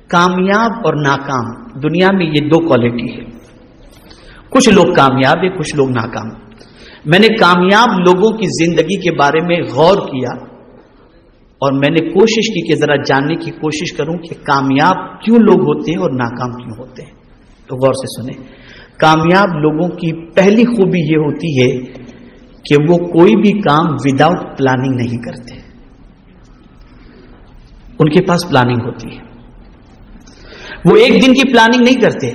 کامیاب اور ناکام دنیا میں یہ دو کوالٹی ہے. کچھ لوگ کامیاب ہیں، کچھ لوگ ناکام. میں نے کامیاب لوگوں کی زندگی کے بارے میں غور کیا اور میں نے کوشش کی کہ ذرا جاننے کی کوشش کروں کہ کامیاب کیوں لوگ ہوتے ہیں اور ناکام کیوں ہوتے ہیں. تو غور سے سنیں. کامیاب لوگوں کی پہلی خوبی یہ ہوتی ہے کہ وہ کوئی بھی کام وداؤٹ پلاننگ نہیں کرتے. ان کے پاس پلاننگ ہوتی ہے. وہ ایک دن کی پلاننگ نہیں کرتے،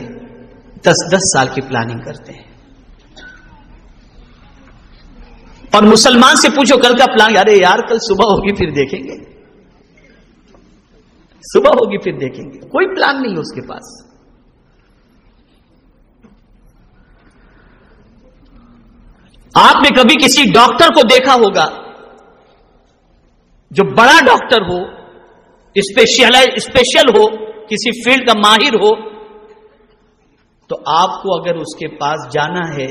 10 سال کی پلاننگ کرتے ہیں. اور مسلمان سے پوچھو کل کا پلان، ارے یار کل صبح ہوگی پھر دیکھیں گے، صبح ہوگی پھر دیکھیں گے. کوئی پلان نہیں ہے اس کے پاس. آپ نے کبھی کسی ڈاکٹر کو دیکھا ہوگا جو بڑا ڈاکٹر ہو، اسپیشل ہو، کسی فیلڈ کا ماہر ہو، تو آپ کو اگر اس کے پاس جانا ہے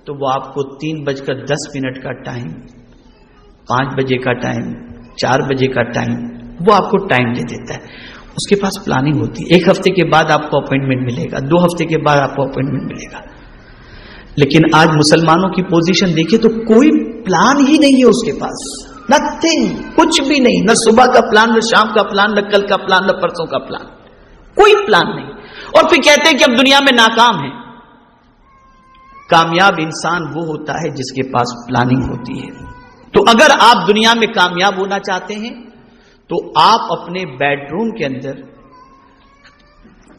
تو وہ آپ کو 3:10 کا ٹائم، 5 بجے کا ٹائم، 4 بجے کا ٹائم، وہ آپ کو ٹائم دے دیتا ہے. اس کے پاس پلاننگ ہوتی ہے. 1 ہفتے کے بعد آپ کو اپوائنٹمنٹ ملے گا، 2 ہفتے کے بعد آپ کو اپوائنٹمنٹ ملے گا. لیکن آج مسلمانوں کی پوزیشن دیکھیے تو کوئی پلان ہی نہیں ہے اس کے پاس. نتھنگ، کچھ بھی نہیں. نہ صبح کا پلان، نہ شام کا پلان، نہ کل کا پلان، نہ پرسوں کا پلان. کوئی پلان نہیں. اور پھر کہتے ہیں کہ اب دنیا میں ناکام ہیں. کامیاب انسان وہ ہوتا ہے جس کے پاس پلاننگ ہوتی ہے. تو اگر آپ دنیا میں کامیاب ہونا چاہتے ہیں تو آپ اپنے بیڈ روم کے اندر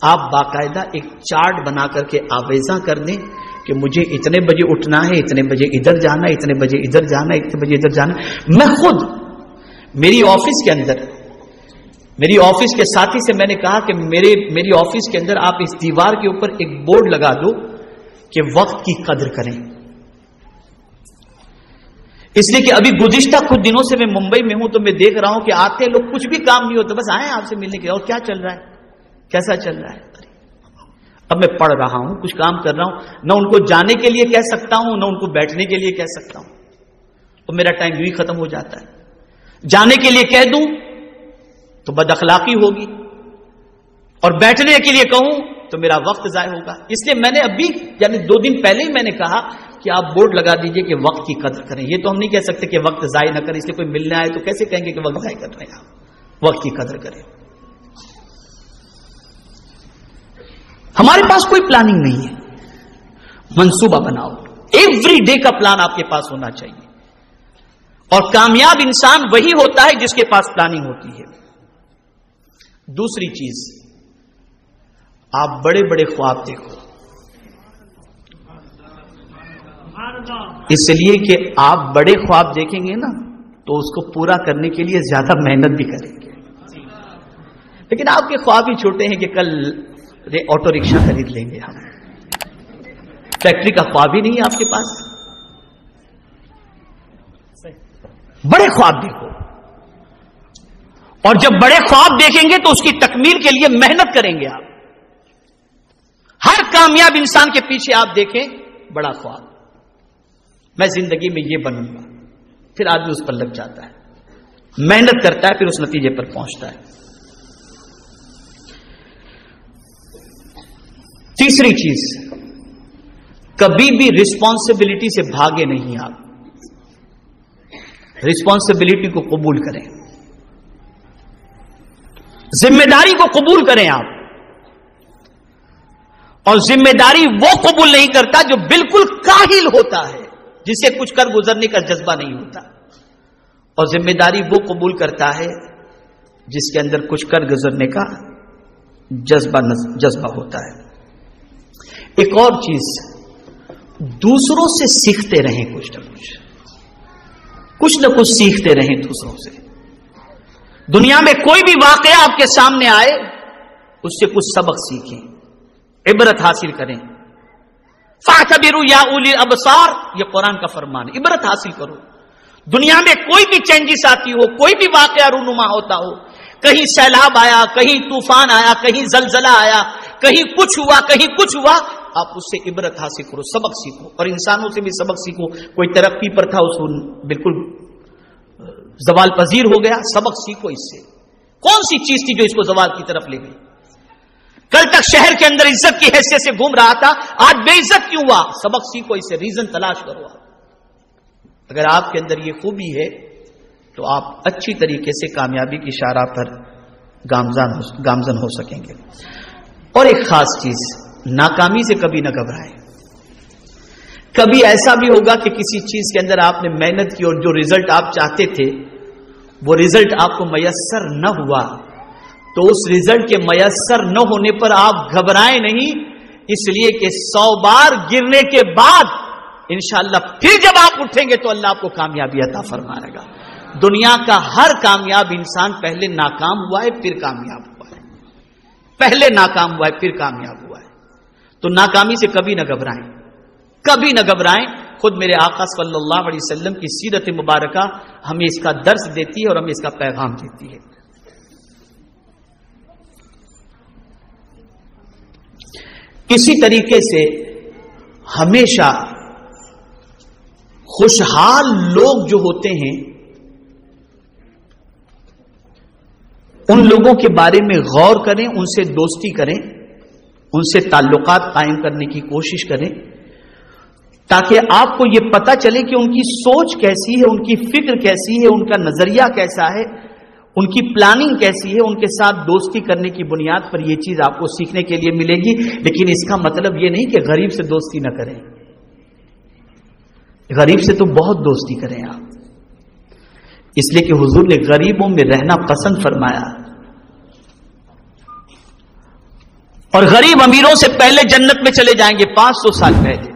آپ باقاعدہ ایک چارٹ بنا کر کے آویزاں کر دیں کہ مجھے اتنے بجے اٹھنا ہے، اتنے بجے ادھر جانا ہے، اتنے بجے ادھر جانا ہے، اتنے بجے ادھر جانا ہے. میں خود میری آفس کے اندر، میری آفس کے ساتھی سے میں نے کہا کہ میری آفس کے اندر آپ اس دیوار کے اوپر ایک بورڈ لگا دو کہ وقت کی قدر کریں. اس لیے کہ ابھی گزشتہ کچھ دنوں سے میں ممبئی میں ہوں تو میں دیکھ رہا ہوں کہ آتے لوگ کچھ بھی کام نہیں ہوتا، بس آئے آپ سے ملنے کے. اور کیا چل رہا ہے، کیسا چل رہا ہے. اب میں پڑھ رہا ہوں، کچھ کام کر رہا ہوں، نہ ان کو جانے کے لیے کہہ سکتا ہوں، نہ ان کو بیٹھنے کے لیے کہہ سکتا ہوں. اور میرا ٹائم یوں ہی ختم ہو جاتا ہے. جانے کے لیے کہہ دوں تو بد اخلاقی ہوگی، اور بیٹھنے کے لیے کہوں تو میرا وقت ضائع ہوگا. اس لیے میں نے ابھی یعنی 2 دن پہلے ہی میں نے کہا کہ آپ بورڈ لگا دیجئے کہ وقت کی قدر کریں. یہ تو ہم نہیں کہہ سکتے کہ وقت ضائع نہ کریں، اس لیے کوئی ملنے آئے تو کیسے کہیں گے کہ وقت ضائع کر رہے ہیں. آپ وقت کی قدر کریں. ہمارے پاس کوئی پلاننگ نہیں ہے. منصوبہ بناؤ. ایوری ڈے کا پلان آپ کے پاس ہونا چاہیے. اور کامیاب انسان وہی ہوتا ہے جس کے پاس پلاننگ ہوتی ہے. دوسری چیز، آپ بڑے بڑے خواب دیکھو. اس لیے کہ آپ بڑے خواب دیکھیں گے نا تو اس کو پورا کرنے کے لیے زیادہ محنت بھی کریں گے. لیکن آپ کے خواب ہی چھوٹے ہیں کہ کل آٹو رکشا خرید لیں گے. ہم فیکٹری کا خواب ہی نہیں ہے آپ کے پاس. بڑے خواب دیکھو. اور جب بڑے خواب دیکھیں گے تو اس کی تکمیل کے لیے محنت کریں گے. آپ ہر کامیاب انسان کے پیچھے آپ دیکھیں بڑا خواب. میں زندگی میں یہ بنوں گا. پھر آدمی اس پر لگ جاتا ہے، محنت کرتا ہے، پھر اس نتیجے پر پہنچتا ہے. تیسری چیز، کبھی بھی رسپانسبلٹی سے بھاگے نہیں. آپ رسپانسبلٹی کو قبول کریں، ذمہ داری کو قبول کریں. آپ اور ذمہ داری وہ قبول نہیں کرتا جو بالکل کاہل ہوتا ہے، جسے کچھ کر گزرنے کا جذبہ نہیں ہوتا. اور ذمہ داری وہ قبول کرتا ہے جس کے اندر کچھ کر گزرنے کا جذبہ ہوتا ہے. ایک اور چیز، دوسروں سے سیکھتے رہیں. کچھ نہ کچھ سیکھتے رہیں دوسروں سے. دنیا میں کوئی بھی واقعہ آپ کے سامنے آئے اس سے کچھ سبق سیکھیں، عبرت حاصل کریں. فَاعْتَبِرُوا يَا أُولِي الْأَبْصَارِ، یہ قرآن کا فرمان ہے. عبرت حاصل کرو. دنیا میں کوئی بھی چینجز آتی ہو، کوئی بھی واقعہ رونما ہوتا ہو، کہیں سیلاب آیا، کہیں طوفان آیا، کہیں زلزلہ آیا، کہیں کچھ ہوا، کہیں کچھ ہوا، آپ اس سے عبرت حاصل کرو، سبق سیکھو. اور انسانوں سے بھی سبق سیکھو. کوئی ترقی پر تھا، اس کو بالکل زوال پذیر ہو گیا، سبق سیکھو اس سے. کون سی چیز تھی جو اس کو زوال کی طرف لے گئی؟ کل تک شہر کے اندر عزت کی حیثیت سے گھوم رہا تھا، آج بے عزت کیوں ہوا؟ سبق سیکھو، اسے ریزن تلاش کرو. اگر آپ کے اندر یہ خوبی ہے تو آپ اچھی طریقے سے کامیابی کی شاہراہ پر گامزن ہو سکیں گے. اور ایک خاص چیز، ناکامی سے کبھی نہ گھبرائیں. کبھی ایسا بھی ہوگا کہ کسی چیز کے اندر آپ نے محنت کی اور جو رزلٹ آپ چاہتے تھے وہ رزلٹ آپ کو میسر نہ ہوا، تو اس رزلٹ کے میسر نہ ہونے پر آپ گھبرائیں نہیں، اس لیے کہ 100 بار گرنے کے بعد انشاءاللہ پھر جب آپ اٹھیں گے تو اللہ آپ کو کامیابی عطا فرمائے گا. دنیا کا ہر کامیاب انسان پہلے ناکام ہوا ہے پھر کامیاب ہوا ہے، پہلے ناکام ہوا ہے پھر کامیاب ہوا ہے. تو ناکامی سے کبھی نہ گھبرائیں، کبھی نہ گھبرائیں. خود میرے آقا صلی اللہ علیہ وسلم کی سیرت مبارکہ ہمیں اس کا درس دیتی ہے اور ہمیں اس کا پیغام دیتی ہے. اسی طریقے سے ہمیشہ خوشحال لوگ جو ہوتے ہیں ان لوگوں کے بارے میں غور کریں، ان سے دوستی کریں، ان سے تعلقات قائم کرنے کی کوشش کریں، تاکہ آپ کو یہ پتا چلے کہ ان کی سوچ کیسی ہے، ان کی فکر کیسی ہے، ان کا نظریہ کیسا ہے، ان کی پلاننگ کیسی ہے. ان کے ساتھ دوستی کرنے کی بنیاد پر یہ چیز آپ کو سیکھنے کے لیے ملے گی. لیکن اس کا مطلب یہ نہیں کہ غریب سے دوستی نہ کریں. غریب سے تو بہت دوستی کریں آپ، اس لیے کہ حضور نے غریبوں میں رہنا پسند فرمایا. اور غریب امیروں سے پہلے جنت میں چلے جائیں گے 500 سال پہلے.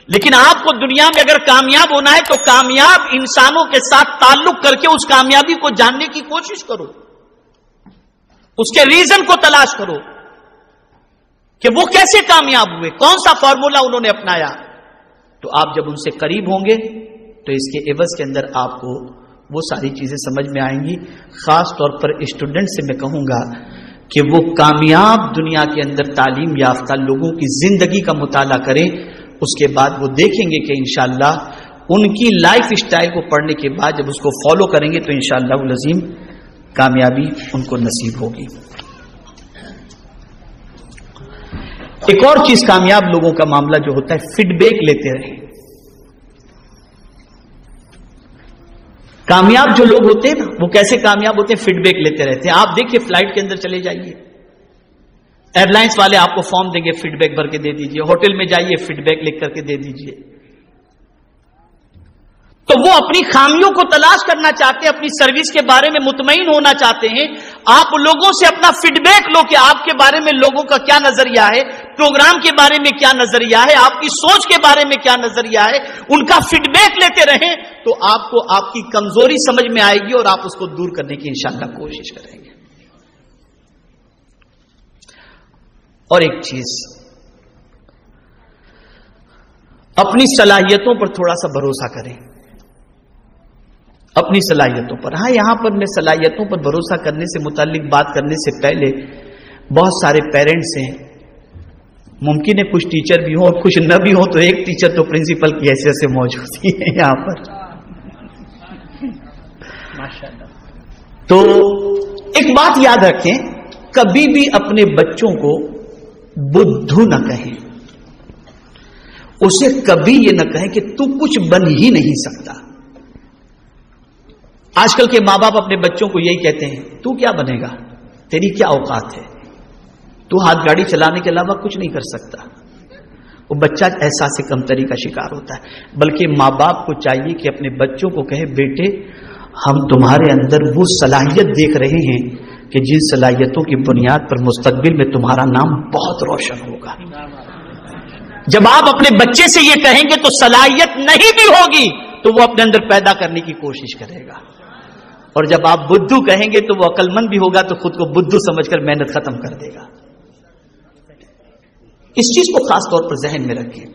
لیکن آپ کو دنیا میں اگر کامیاب ہونا ہے تو کامیاب انسانوں کے ساتھ تعلق کر کے اس کامیابی کو جاننے کی کوشش کرو، اس کے ریزن کو تلاش کرو کہ وہ کیسے کامیاب ہوئے، کون سا فارمولا انہوں نے اپنایا. تو آپ جب ان سے قریب ہوں گے تو اس کے عوض کے اندر آپ کو وہ ساری چیزیں سمجھ میں آئیں گی. خاص طور پر اسٹوڈنٹ سے میں کہوں گا کہ وہ کامیاب دنیا کے اندر تعلیم یافتہ لوگوں کی زندگی کا مطالعہ کریں. اس کے بعد وہ دیکھیں گے کہ انشاءاللہ ان کی لائف اسٹائل کو پڑھنے کے بعد جب اس کو فالو کریں گے تو انشاءاللہ العظیم کامیابی ان کو نصیب ہوگی. ایک اور چیز کامیاب لوگوں کا معاملہ جو ہوتا ہے، فیڈ بیک لیتے رہیں. کامیاب جو لوگ ہوتے ہیں نا وہ کیسے کامیاب ہوتے ہیں؟ فیڈ بیک لیتے رہتے ہیں. آپ دیکھیے فلائٹ کے اندر چلے جائیے، ایئر لائنس والے آپ کو فارم دیں گے، فیڈ بیک بھر کے دے دیجیے. ہوٹل میں جائیے، فیڈ بیک لکھ کر کے دے دیجیے. تو وہ اپنی خامیوں کو تلاش کرنا چاہتے ہیں، اپنی سروس کے بارے میں مطمئن ہونا چاہتے ہیں. آپ لوگوں سے اپنا فیڈ بیک لو کہ آپ کے بارے میں لوگوں کا کیا نظریہ ہے، پروگرام کے بارے میں کیا نظریہ ہے، آپ کی سوچ کے بارے میں کیا نظریہ ہے. ان کا فیڈ بیک لیتے رہیں تو آپ کو آپ کی کمزوری سمجھ میں آئے گی اور آپ اس کو دور کرنے کی انشاءاللہ کوشش کریں گے. اور ایک چیز، اپنی صلاحیتوں پر تھوڑا سا بھروسہ کریں، اپنی صلاحیتوں پر. ہاں یہاں پر میں صلاحیتوں پر بھروسہ کرنے سے متعلق بات کرنے سے پہلے بہت سارے پیرنٹس ہیں، ممکن ہے کچھ ٹیچر بھی ہوں اور کچھ نہ بھی ہوں، تو ایک ٹیچر تو پرنسپل کی حیثیت سے موجود ہی ہے یہاں پر. تو ایک بات یاد رکھیں، کبھی بھی اپنے بچوں کو بدھو نہ کہیں، اسے کبھی یہ نہ کہیں کہ تو کچھ بن ہی نہیں سکتا. آج کل کے ماں باپ اپنے بچوں کو یہی کہتے ہیں، تو کیا بنے گا، تیری کیا اوقات ہے، تو ہاتھ گاڑی چلانے کے علاوہ کچھ نہیں کر سکتا. وہ بچہ احساس کمتری کا شکار ہوتا ہے. بلکہ ماں باپ کو چاہیے کہ اپنے بچوں کو کہے، بیٹے ہم تمہارے اندر وہ صلاحیت دیکھ رہے ہیں کہ جن صلاحیتوں کی بنیاد پر مستقبل میں تمہارا نام بہت روشن ہوگا. جب آپ اپنے بچے سے یہ کہیں گے تو صلاحیت نہیں بھی ہوگی تو وہ اپنے اندر پیدا کرنے کی کوشش کرے گا. اور جب آپ بدھو کہیں گے تو وہ عقل مند بھی ہوگا تو خود کو بدھو سمجھ کر محنت ختم کر دے گا. اس چیز کو خاص طور پر ذہن میں رکھیں.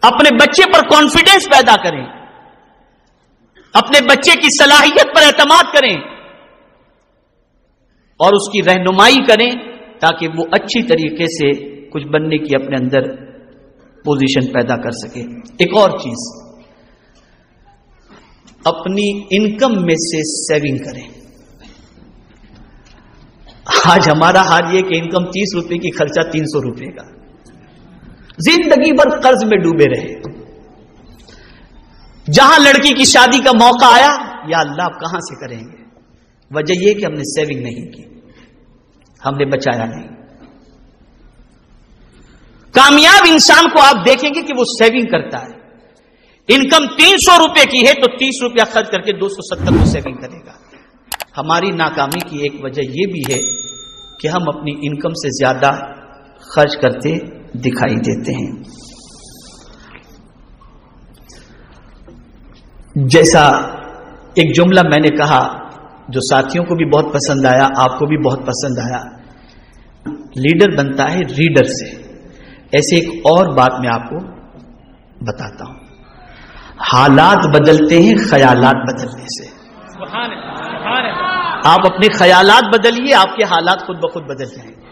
اپنے بچے پر کانفیڈنس پیدا کریں، اپنے بچے کی صلاحیت پر اعتماد کریں اور اس کی رہنمائی کریں تاکہ وہ اچھی طریقے سے کچھ بننے کی اپنے اندر پوزیشن پیدا کر سکے. ایک اور چیز، اپنی انکم میں سے سیونگ کریں. آج ہمارا حال یہ کہ انکم 30 روپے کی، خرچہ 300 روپے کا، زندگی بھر قرض میں ڈوبے رہے. جہاں لڑکی کی شادی کا موقع آیا، یا اللہ آپ کہاں سے کریں گے؟ وجہ یہ کہ ہم نے سیونگ نہیں کی، ہم نے بچایا نہیں. کامیاب انسان کو آپ دیکھیں گے کہ وہ سیونگ کرتا ہے. انکم 300 روپے کی ہے تو 30 روپیہ خرچ کر کے 270 کو سیونگ کرے گا. ہماری ناکامی کی ایک وجہ یہ بھی ہے کہ ہم اپنی انکم سے زیادہ خرچ کرتے دکھائی دیتے ہیں. جیسا ایک جملہ میں نے کہا جو ساتھیوں کو بھی بہت پسند آیا، آپ کو بھی بہت پسند آیا، لیڈر بنتا ہے ریڈر سے. ایسے ایک اور بات میں آپ کو بتاتا ہوں، حالات بدلتے ہیں خیالات بدلنے سے. آپ اپنے خیالات بدلیے، آپ کے حالات خود بخود بدل جائیں گے.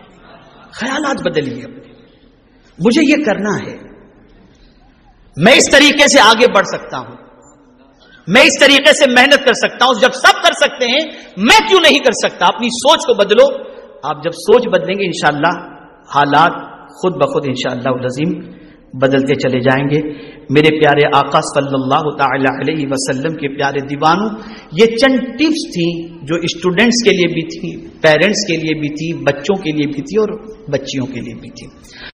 خیالات بدلیے اپنے. مجھے یہ کرنا ہے، میں اس طریقے سے آگے بڑھ سکتا ہوں، میں اس طریقے سے محنت کر سکتا ہوں. جب سب کر سکتے ہیں میں کیوں نہیں کر سکتا؟ اپنی سوچ کو بدلو. آپ جب سوچ بدلیں گے انشاءاللہ حالات خود بخود انشاءاللہ العظیم بدلتے چلے جائیں گے. میرے پیارے آقا صلی اللہ تعالی علیہ وسلم کے پیارے دیوانوں، یہ چند ٹپس تھیں جو اسٹوڈنٹس کے لیے بھی تھی، پیرنٹس کے لیے بھی تھی، بچوں کے لیے بھی تھی اور بچیوں کے لیے بھی تھی.